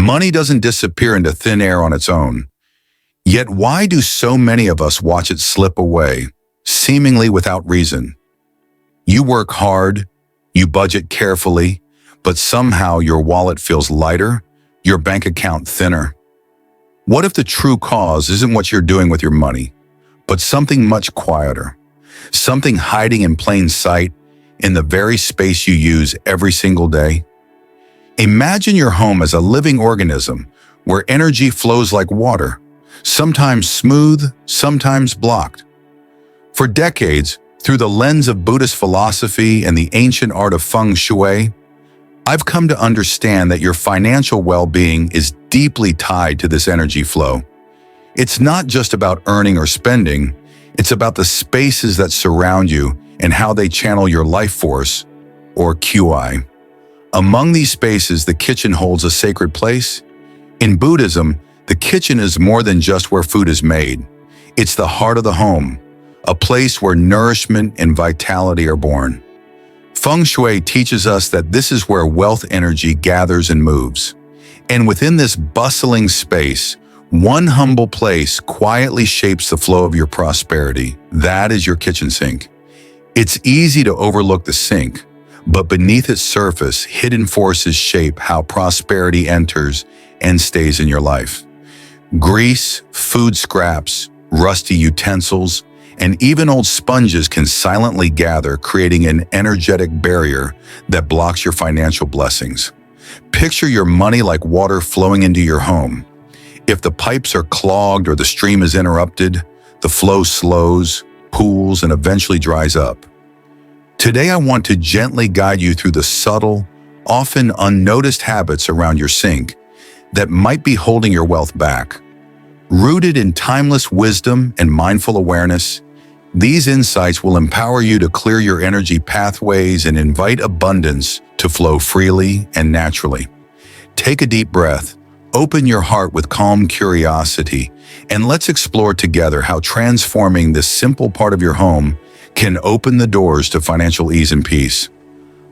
Money doesn't disappear into thin air on its own. Yet why do so many of us watch it slip away, seemingly without reason? You work hard, you budget carefully, but somehow your wallet feels lighter, your bank account thinner. What if the true cause isn't what you're doing with your money, but something much quieter, something hiding in plain sight in the very space you use every single day? Imagine your home as a living organism where energy flows like water, sometimes smooth, sometimes blocked. For decades, through the lens of Buddhist philosophy and the ancient art of Feng Shui, I've come to understand that your financial well-being is deeply tied to this energy flow. It's not just about earning or spending, it's about the spaces that surround you and how they channel your life force, or QI. Among these spaces, the kitchen holds a sacred place. In Buddhism, the kitchen is more than just where food is made. It's the heart of the home, a place where nourishment and vitality are born. Feng Shui teaches us that this is where wealth energy gathers and moves. And within this bustling space, one humble place quietly shapes the flow of your prosperity. That is your kitchen sink. It's easy to overlook the sink, but beneath its surface, hidden forces shape how prosperity enters and stays in your life. Grease, food scraps, rusty utensils, and even old sponges can silently gather, creating an energetic barrier that blocks your financial blessings. Picture your money like water flowing into your home. If the pipes are clogged or the stream is interrupted, the flow slows, pools, and eventually dries up. Today, I want to gently guide you through the subtle, often unnoticed habits around your sink that might be holding your wealth back. Rooted in timeless wisdom and mindful awareness, these insights will empower you to clear your energy pathways and invite abundance to flow freely and naturally. Take a deep breath, open your heart with calm curiosity, and let's explore together how transforming this simple part of your home can open the doors to financial ease and peace.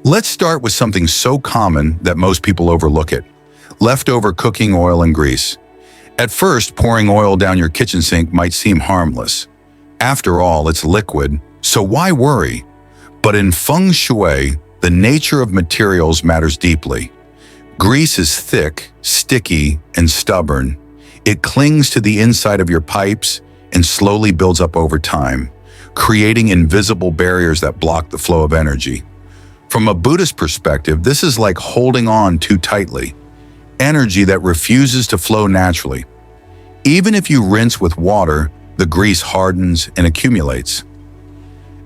Let's start with something so common that most people overlook it: leftover cooking oil and grease. At first, pouring oil down your kitchen sink might seem harmless. After all, it's liquid, so why worry? But in Feng Shui, the nature of materials matters deeply. Grease is thick, sticky, and stubborn. It clings to the inside of your pipes and slowly builds up over time, creating invisible barriers that block the flow of energy. From a Buddhist perspective, this is like holding on too tightly, energy that refuses to flow naturally. Even if you rinse with water, the grease hardens and accumulates.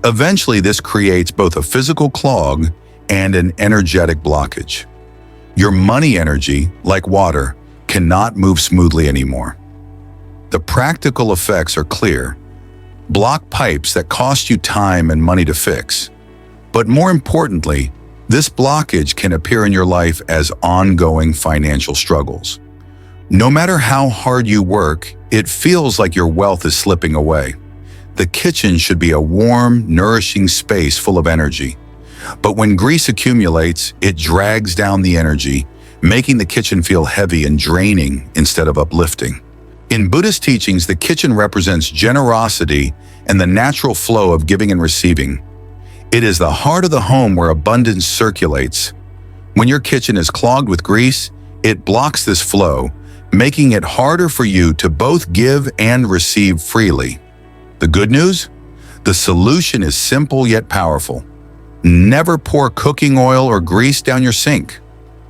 Eventually, this creates both a physical clog and an energetic blockage. Your money energy, like water, cannot move smoothly anymore. The practical effects are clear. Blocked pipes that cost you time and money to fix. But more importantly, this blockage can appear in your life as ongoing financial struggles. No matter how hard you work, it feels like your wealth is slipping away. The kitchen should be a warm, nourishing space full of energy. But when grease accumulates, it drags down the energy, making the kitchen feel heavy and draining instead of uplifting. In Buddhist teachings, the kitchen represents generosity and the natural flow of giving and receiving. It is the heart of the home where abundance circulates. When your kitchen is clogged with grease, it blocks this flow, making it harder for you to both give and receive freely. The good news? The solution is simple yet powerful. Never pour cooking oil or grease down your sink.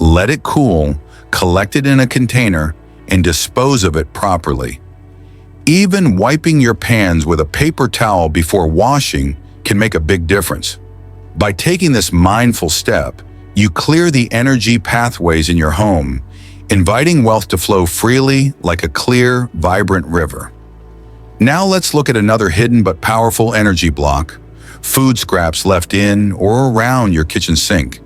Let it cool, collect it in a container, and dispose of it properly. Even wiping your pans with a paper towel before washing can make a big difference. By taking this mindful step, you clear the energy pathways in your home, inviting wealth to flow freely like a clear, vibrant river. Now let's look at another hidden but powerful energy block: food scraps left in or around your kitchen sink.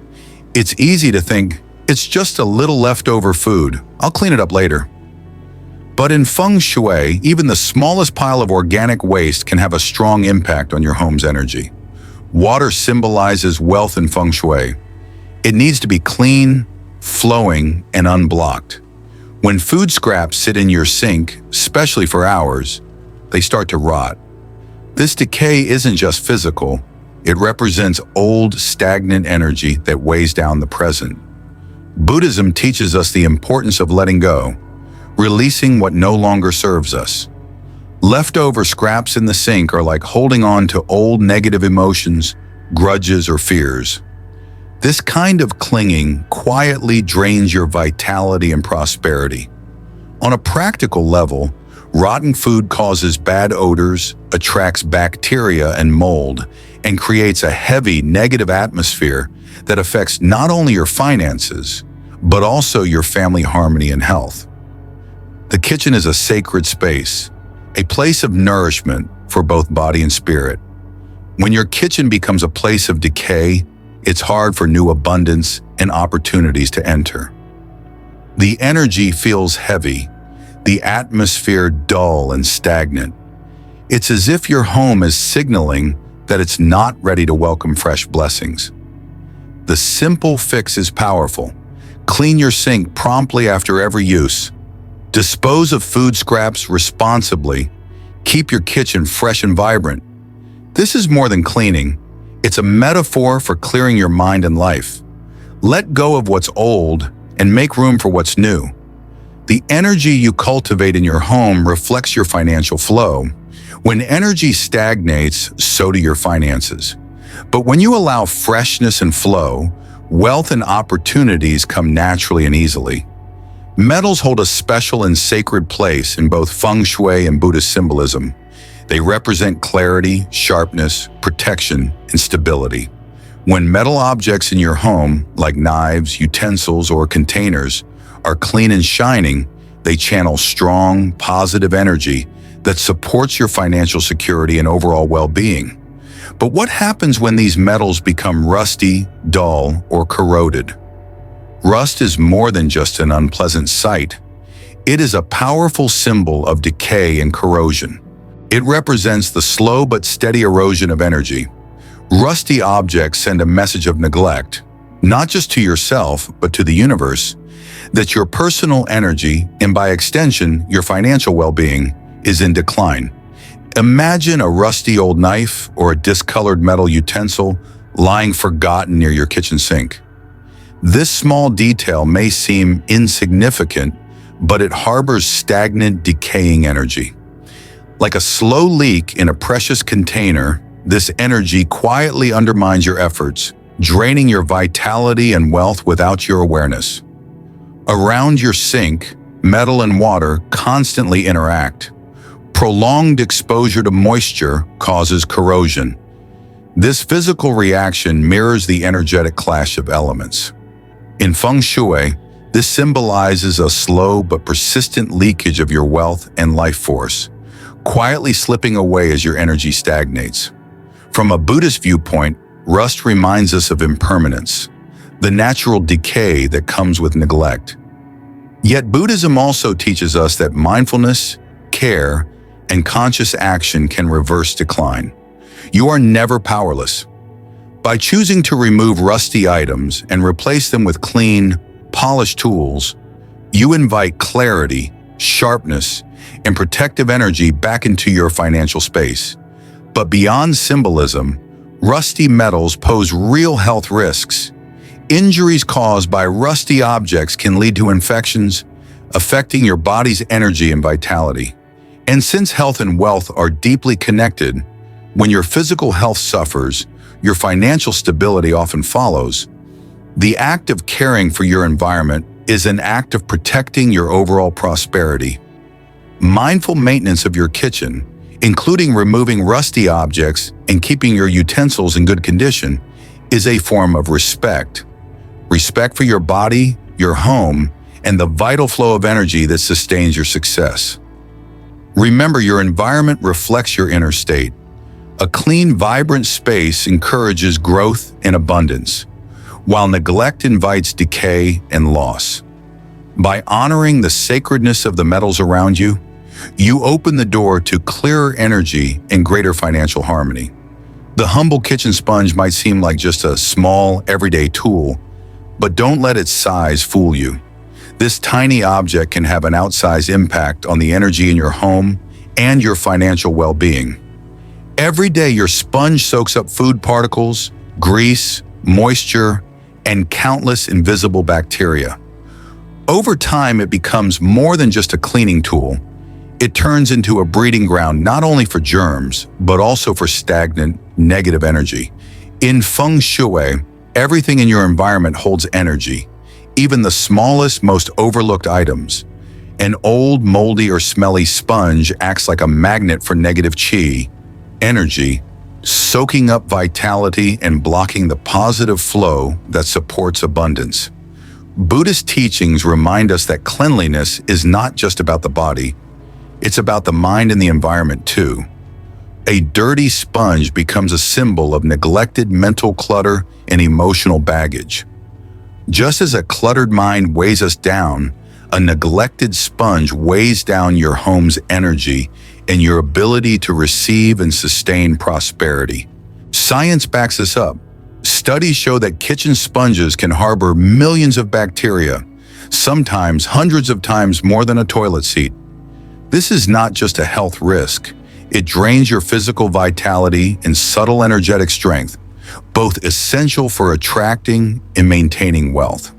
It's easy to think, it's just a little leftover food, I'll clean it up later. But in Feng Shui, even the smallest pile of organic waste can have a strong impact on your home's energy. Water symbolizes wealth in Feng Shui. It needs to be clean, flowing, and unblocked. When food scraps sit in your sink, especially for hours, they start to rot. This decay isn't just physical, it represents old, stagnant energy that weighs down the present. Buddhism teaches us the importance of letting go, releasing what no longer serves us. Leftover scraps in the sink are like holding on to old negative emotions, grudges, or fears. This kind of clinging quietly drains your vitality and prosperity. On a practical level, rotten food causes bad odors, attracts bacteria and mold, and creates a heavy negative atmosphere that affects not only your finances, but also your family harmony and health. The kitchen is a sacred space, a place of nourishment for both body and spirit. When your kitchen becomes a place of decay, it's hard for new abundance and opportunities to enter. The energy feels heavy, the atmosphere dull and stagnant. It's as if your home is signaling that it's not ready to welcome fresh blessings. The simple fix is powerful. Clean your sink promptly after every use. Dispose of food scraps responsibly. Keep your kitchen fresh and vibrant. This is more than cleaning. It's a metaphor for clearing your mind and life. Let go of what's old and make room for what's new. The energy you cultivate in your home reflects your financial flow. When energy stagnates, so do your finances. But when you allow freshness and flow, wealth and opportunities come naturally and easily. Metals hold a special and sacred place in both Feng Shui and Buddhist symbolism. They represent clarity, sharpness, protection, and stability. When metal objects in your home, like knives, utensils, or containers, are clean and shining, they channel strong, positive energy that supports your financial security and overall well-being. But what happens when these metals become rusty, dull, or corroded? Rust is more than just an unpleasant sight. It is a powerful symbol of decay and corrosion. It represents the slow but steady erosion of energy. Rusty objects send a message of neglect, not just to yourself, but to the universe, that your personal energy, and by extension, your financial well-being, is in decline. Imagine a rusty old knife or a discolored metal utensil lying forgotten near your kitchen sink. This small detail may seem insignificant, but it harbors stagnant, decaying energy. Like a slow leak in a precious container, this energy quietly undermines your efforts, draining your vitality and wealth without your awareness. Around your sink, metal and water constantly interact. Prolonged exposure to moisture causes corrosion. This physical reaction mirrors the energetic clash of elements. In Feng Shui, this symbolizes a slow but persistent leakage of your wealth and life force, quietly slipping away as your energy stagnates. From a Buddhist viewpoint, rust reminds us of impermanence, the natural decay that comes with neglect. Yet Buddhism also teaches us that mindfulness, care, and conscious action can reverse decline. You are never powerless. By choosing to remove rusty items and replace them with clean, polished tools, you invite clarity, sharpness, and protective energy back into your financial space. But beyond symbolism, rusty metals pose real health risks. Injuries caused by rusty objects can lead to infections, affecting your body's energy and vitality. And since health and wealth are deeply connected, when your physical health suffers, your financial stability often follows. The act of caring for your environment is an act of protecting your overall prosperity. Mindful maintenance of your kitchen, including removing rusty objects and keeping your utensils in good condition, is a form of respect. Respect for your body, your home, and the vital flow of energy that sustains your success. Remember, your environment reflects your inner state. A clean, vibrant space encourages growth and abundance, while neglect invites decay and loss. By honoring the sacredness of the metals around you, you open the door to clearer energy and greater financial harmony. The humble kitchen sponge might seem like just a small, everyday tool, but don't let its size fool you. This tiny object can have an outsized impact on the energy in your home and your financial well-being. Every day, your sponge soaks up food particles, grease, moisture, and countless invisible bacteria. Over time, it becomes more than just a cleaning tool. It turns into a breeding ground not only for germs, but also for stagnant, negative energy. In Feng Shui, everything in your environment holds energy, even the smallest, most overlooked items. An old, moldy, or smelly sponge acts like a magnet for negative qi, energy, soaking up vitality and blocking the positive flow that supports abundance. Buddhist teachings remind us that cleanliness is not just about the body, it's about the mind and the environment too. A dirty sponge becomes a symbol of neglected mental clutter and emotional baggage. Just as a cluttered mind weighs us down, a neglected sponge weighs down your home's energy and your ability to receive and sustain prosperity. Science backs this up. Studies show that kitchen sponges can harbor millions of bacteria, sometimes hundreds of times more than a toilet seat. This is not just a health risk. It drains your physical vitality and subtle energetic strength, both essential for attracting and maintaining wealth.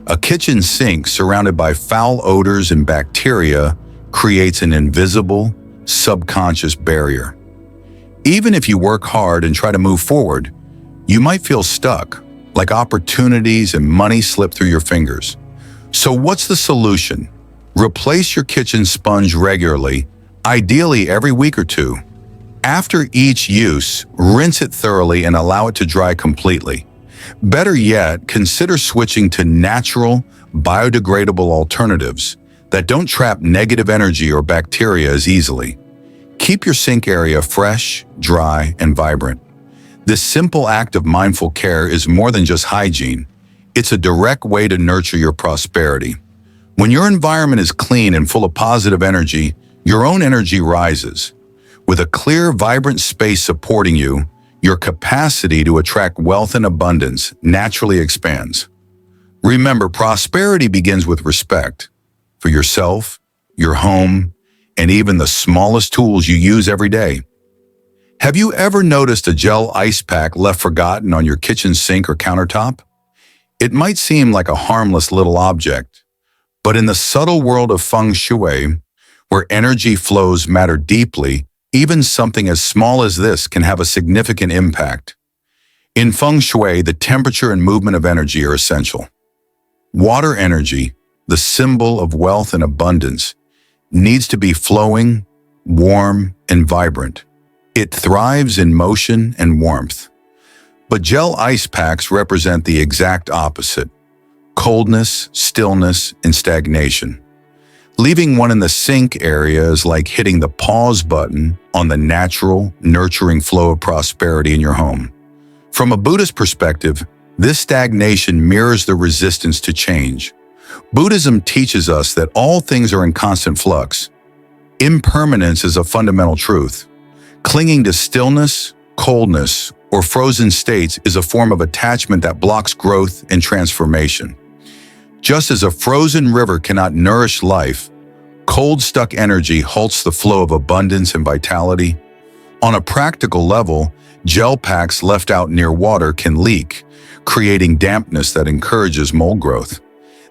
A kitchen sink surrounded by foul odors and bacteria creates an invisible, subconscious barrier. Even if you work hard and try to move forward, you might feel stuck, like opportunities and money slip through your fingers. So what's the solution? Replace your kitchen sponge regularly, ideally every week or two. After each use, rinse it thoroughly and allow it to dry completely. Better yet, consider switching to natural, biodegradable alternatives that don't trap negative energy or bacteria as easily. Keep your sink area fresh, dry, and vibrant. This simple act of mindful care is more than just hygiene. It's a direct way to nurture your prosperity. When your environment is clean and full of positive energy, your own energy rises. With a clear, vibrant space supporting you, your capacity to attract wealth and abundance naturally expands. Remember, prosperity begins with respect for yourself, your home, and even the smallest tools you use every day. Have you ever noticed a gel ice pack left forgotten on your kitchen sink or countertop? It might seem like a harmless little object, but in the subtle world of Feng Shui, where energy flows matter deeply, even something as small as this can have a significant impact. In Feng Shui, the temperature and movement of energy are essential. Water energy, the symbol of wealth and abundance, needs to be flowing, warm, and vibrant. It thrives in motion and warmth. But gel ice packs represent the exact opposite: coldness, stillness, and stagnation. Leaving one in the sink area is like hitting the pause button on the natural, nurturing flow of prosperity in your home. From a Buddhist perspective, this stagnation mirrors the resistance to change. Buddhism teaches us that all things are in constant flux. Impermanence is a fundamental truth. Clinging to stillness, coldness, or frozen states is a form of attachment that blocks growth and transformation. Just as a frozen river cannot nourish life, cold, stuck energy halts the flow of abundance and vitality. On a practical level, gel packs left out near water can leak, creating dampness that encourages mold growth.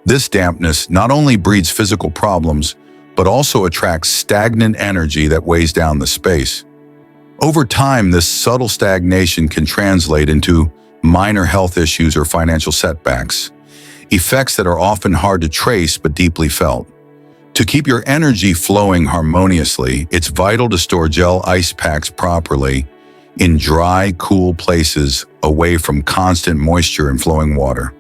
This dampness not only breeds physical problems, but also attracts stagnant energy that weighs down the space. Over time, this subtle stagnation can translate into minor health issues or financial setbacks, effects that are often hard to trace but deeply felt. To keep your energy flowing harmoniously, it's vital to store gel ice packs properly in dry, cool places away from constant moisture and flowing water.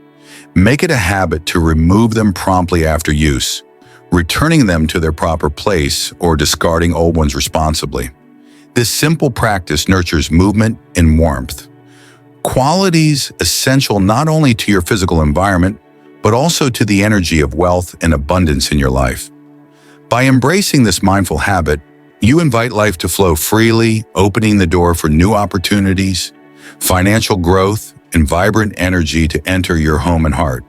Make it a habit to remove them promptly after use, returning them to their proper place or discarding old ones responsibly. This simple practice nurtures movement and warmth, qualities essential not only to your physical environment, but also to the energy of wealth and abundance in your life. By embracing this mindful habit, you invite life to flow freely, opening the door for new opportunities, financial growth, and vibrant energy to enter your home and heart.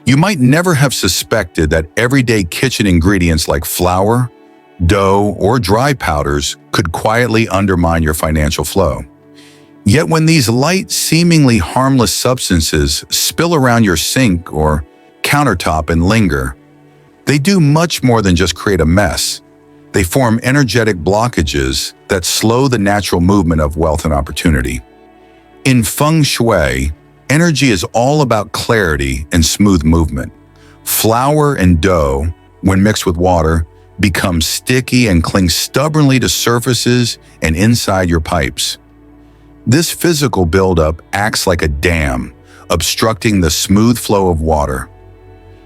You might never have suspected that everyday kitchen ingredients like flour, dough, or dry powders could quietly undermine your financial flow. Yet when these light, seemingly harmless substances spill around your sink or countertop and linger, they do much more than just create a mess. They form energetic blockages that slow the natural movement of wealth and opportunity. In Feng Shui, energy is all about clarity and smooth movement. Flour and dough, when mixed with water, become sticky and cling stubbornly to surfaces and inside your pipes. This physical buildup acts like a dam, obstructing the smooth flow of water.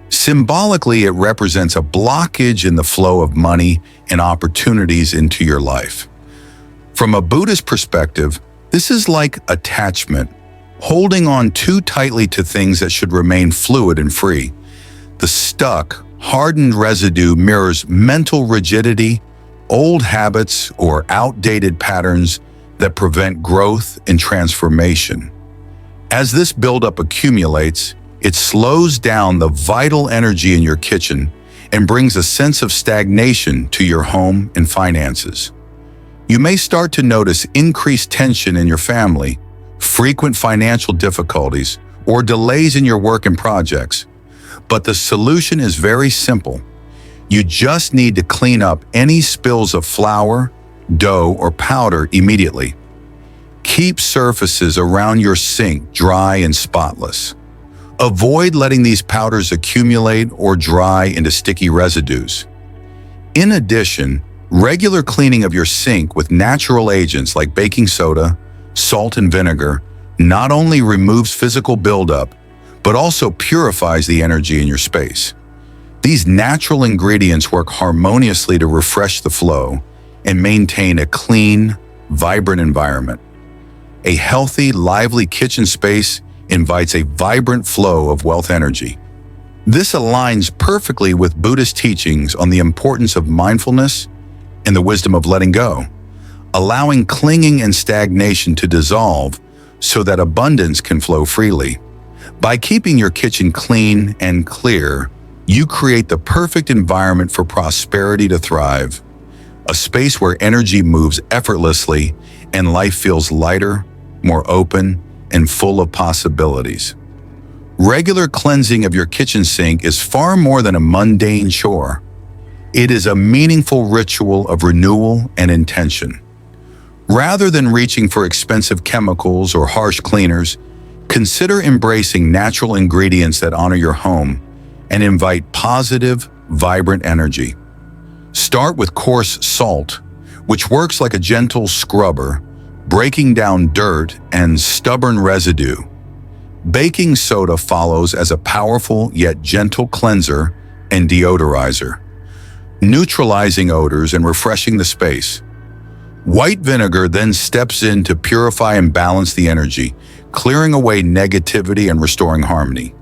Symbolically, it represents a blockage in the flow of money and opportunities into your life. From a Buddhist perspective, this is like attachment, holding on too tightly to things that should remain fluid and free. The stuck, hardened residue mirrors mental rigidity, old habits, or outdated patterns that prevent growth and transformation. As this buildup accumulates, it slows down the vital energy in your kitchen and brings a sense of stagnation to your home and finances. You may start to notice increased tension in your family, frequent financial difficulties, or delays in your work and projects. But the solution is very simple. You just need to clean up any spills of flour, dough, or powder immediately. Keep surfaces around your sink dry and spotless. Avoid letting these powders accumulate or dry into sticky residues. In addition, regular cleaning of your sink with natural agents like baking soda, salt, and vinegar not only removes physical buildup, but also purifies the energy in your space. These natural ingredients work harmoniously to refresh the flow and maintain a clean, vibrant environment. A healthy, lively kitchen space invites a vibrant flow of wealth energy. This aligns perfectly with Buddhist teachings on the importance of mindfulness and the wisdom of letting go, allowing clinging and stagnation to dissolve so that abundance can flow freely. By keeping your kitchen clean and clear, you create the perfect environment for prosperity to thrive, a space where energy moves effortlessly and life feels lighter, more open, and full of possibilities. Regular cleansing of your kitchen sink is far more than a mundane chore. It is a meaningful ritual of renewal and intention. Rather than reaching for expensive chemicals or harsh cleaners, consider embracing natural ingredients that honor your home and invite positive, vibrant energy. Start with coarse salt, which works like a gentle scrubber, breaking down dirt and stubborn residue. Baking soda follows as a powerful yet gentle cleanser and deodorizer, neutralizing odors and refreshing the space. White vinegar then steps in to purify and balance the energy, clearing away negativity and restoring harmony.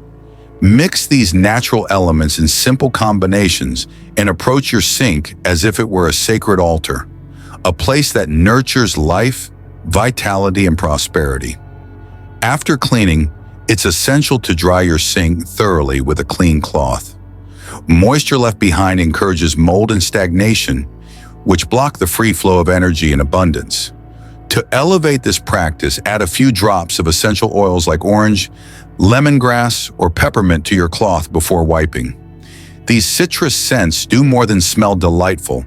Mix these natural elements in simple combinations and approach your sink as if it were a sacred altar, a place that nurtures life, vitality, and prosperity. After cleaning, it's essential to dry your sink thoroughly with a clean cloth. Moisture left behind encourages mold and stagnation, which block the free flow of energy and abundance. To elevate this practice, add a few drops of essential oils like orange, lemongrass, or peppermint to your cloth before wiping. These citrus scents do more than smell delightful.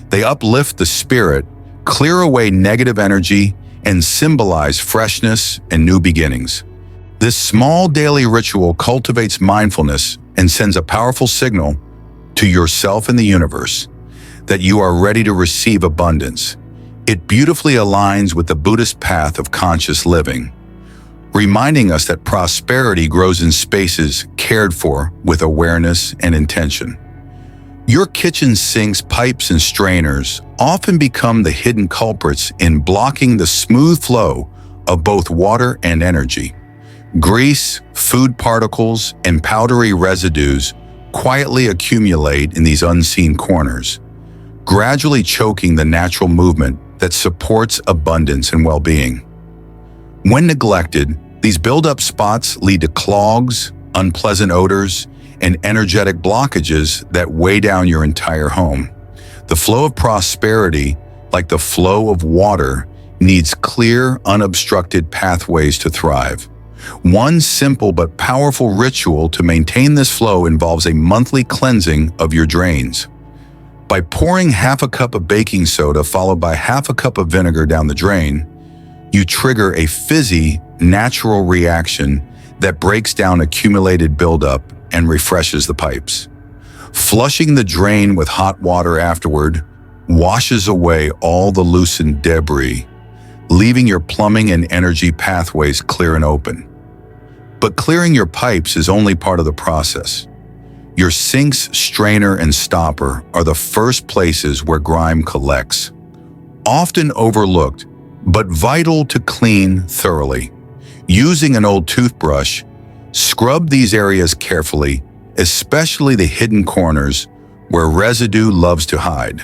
They uplift the spirit, clear away negative energy, and symbolize freshness and new beginnings. This small daily ritual cultivates mindfulness and sends a powerful signal to yourself and the universe that you are ready to receive abundance. It beautifully aligns with the Buddhist path of conscious living, reminding us that prosperity grows in spaces cared for with awareness and intention. Your kitchen sinks, pipes, and strainers often become the hidden culprits in blocking the smooth flow of both water and energy. Grease, food particles, and powdery residues quietly accumulate in these unseen corners, gradually choking the natural movement that supports abundance and well-being. When neglected, these build-up spots lead to clogs, unpleasant odors, and energetic blockages that weigh down your entire home. The flow of prosperity, like the flow of water, needs clear, unobstructed pathways to thrive. One simple but powerful ritual to maintain this flow involves a monthly cleansing of your drains. By pouring half a cup of baking soda followed by half a cup of vinegar down the drain, you trigger a fizzy, natural reaction that breaks down accumulated buildup and refreshes the pipes. Flushing the drain with hot water afterward washes away all the loosened debris, leaving your plumbing and energy pathways clear and open. But clearing your pipes is only part of the process. Your sinks, strainer, and stopper are the first places where grime collects. Often overlooked, but vital to clean thoroughly. Using an old toothbrush, scrub these areas carefully, especially the hidden corners where residue loves to hide.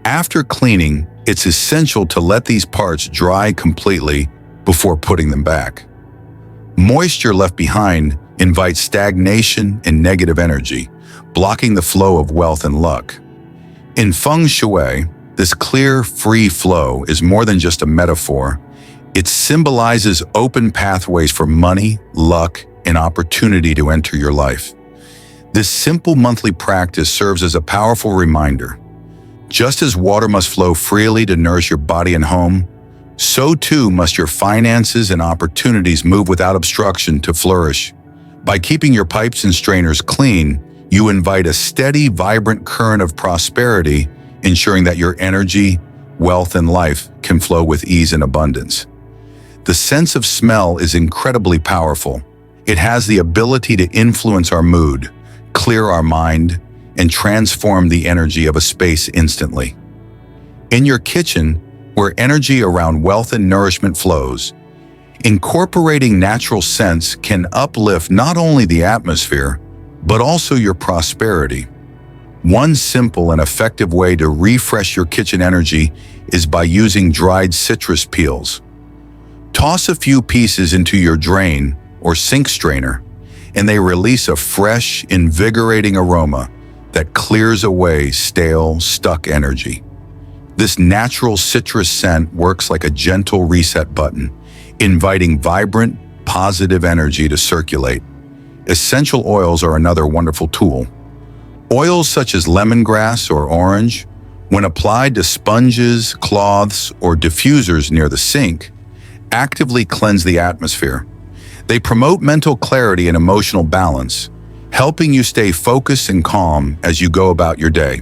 After cleaning, it's essential to let these parts dry completely before putting them back. Moisture left behind invites stagnation and negative energy, blocking the flow of wealth and luck. In Feng Shui, this clear, free flow is more than just a metaphor. It symbolizes open pathways for money, luck, and opportunity to enter your life. This simple monthly practice serves as a powerful reminder. Just as water must flow freely to nourish your body and home, so too must your finances and opportunities move without obstruction to flourish. By keeping your pipes and strainers clean, you invite a steady, vibrant current of prosperity, ensuring that your energy, wealth, and life can flow with ease and abundance. The sense of smell is incredibly powerful. It has the ability to influence our mood, clear our mind, and transform the energy of a space instantly. In your kitchen, where energy around wealth and nourishment flows, incorporating natural scents can uplift not only the atmosphere, but also your prosperity. One simple and effective way to refresh your kitchen energy is by using dried citrus peels. Toss a few pieces into your drain or sink strainer, and they release a fresh, invigorating aroma that clears away stale, stuck energy. This natural citrus scent works like a gentle reset button, inviting vibrant, positive energy to circulate. Essential oils are another wonderful tool. Oils such as lemongrass or orange, when applied to sponges, cloths, or diffusers near the sink, actively cleanse the atmosphere. They promote mental clarity and emotional balance, helping you stay focused and calm as you go about your day.